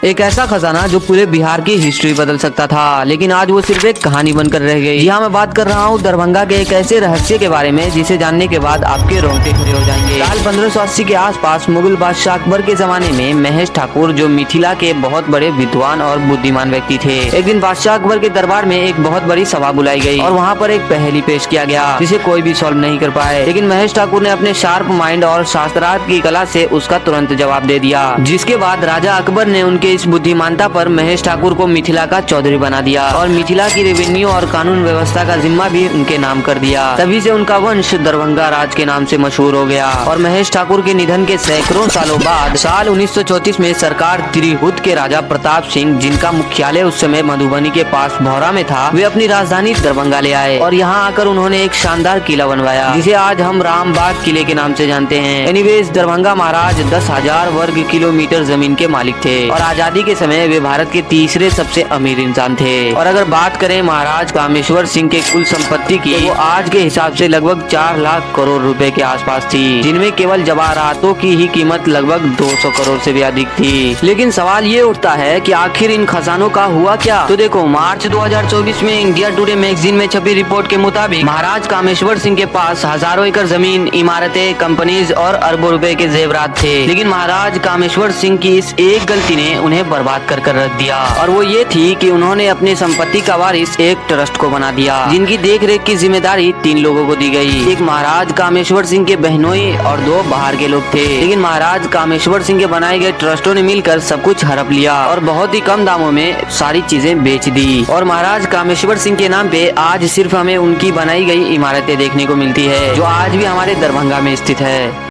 एक ऐसा खजाना जो पूरे बिहार की हिस्ट्री बदल सकता था, लेकिन आज वो सिर्फ एक कहानी बनकर रह गई। जी हाँ, मैं बात कर रहा हूँ दरभंगा के एक ऐसे रहस्य के बारे में जिसे जानने के बाद आपके रोंगटे खड़े हो जाएंगे। साल 1580 के आसपास मुगल बादशाह अकबर के जमाने में महेश ठाकुर, जो मिथिला के बहुत बड़े विद्वान और बुद्धिमान व्यक्ति थे, एक दिन बादशाह अकबर के दरबार में एक बहुत बड़ी सभा बुलाई गई और वहाँ पर एक पहेली पेश किया गया जिसे कोई भी सॉल्व नहीं कर पाए। लेकिन महेश ठाकुर ने अपने शार्प माइंड और शास्त्रार्थ की कला से उसका तुरंत जवाब दे दिया, जिसके बाद राजा अकबर ने उनके इस बुद्धिमानता पर महेश ठाकुर को मिथिला का चौधरी बना दिया और मिथिला की रेवेन्यू और कानून व्यवस्था का जिम्मा भी उनके नाम कर दिया। तभी से उनका वंश दरभंगा राज के नाम से मशहूर हो गया। और महेश ठाकुर के निधन के सैकड़ों सालों बाद साल 1934 में सरकार त्रिहुत के राजा प्रताप सिंह, जिनका मुख्यालय उस समय मधुबनी के पास भौरा में था, वे अपनी राजधानी दरभंगा ले आए और यहाँ आकर उन्होंने एक शानदार किला बनवाया जिसे आज हम रामबाग किले के नाम से जानते हैं। एनीवेज, दरभंगा महाराज 10,000 वर्ग किलोमीटर जमीन के मालिक थे और आजादी के समय वे भारत के तीसरे सबसे अमीर इंसान थे। और अगर बात करें महाराज कामेश्वर सिंह के कुल संपत्ति की, तो वो आज के हिसाब से लगभग 4 लाख करोड़ रुपए के आसपास थी, जिनमें केवल जवाहरातों की ही कीमत लगभग 200 करोड़ से भी अधिक थी। लेकिन सवाल ये उठता है कि आखिर इन खजानों का हुआ क्या? तो देखो, मार्च 2024 में इंडिया टुडे मैगजीन में छपी रिपोर्ट के मुताबिक महाराज कामेश्वर सिंह के पास हजारों एकड़ जमीन, इमारतें, कंपनीज और अरबों रुपए के जेवरात थे। लेकिन महाराज कामेश्वर सिंह की इस एक गलती ने उन्हें बर्बाद कर रख दिया, और वो ये थी कि उन्होंने अपनी संपत्ति का वारिस एक ट्रस्ट को बना दिया, जिनकी देखरेख की जिम्मेदारी 3 लोगों को दी गई। एक महाराज कामेश्वर सिंह के बहनोई और 2 बाहर के लोग थे। लेकिन महाराज कामेश्वर सिंह के बनाए गए ट्रस्टों ने मिलकर सब कुछ हड़प लिया और बहुत ही कम दामों में सारी चीजें बेच दी। और महाराज कामेश्वर सिंह के नाम पे आज सिर्फ हमें उनकी बनाई गई इमारतें देखने को मिलती है, जो आज भी हमारे दरभंगा में स्थित है।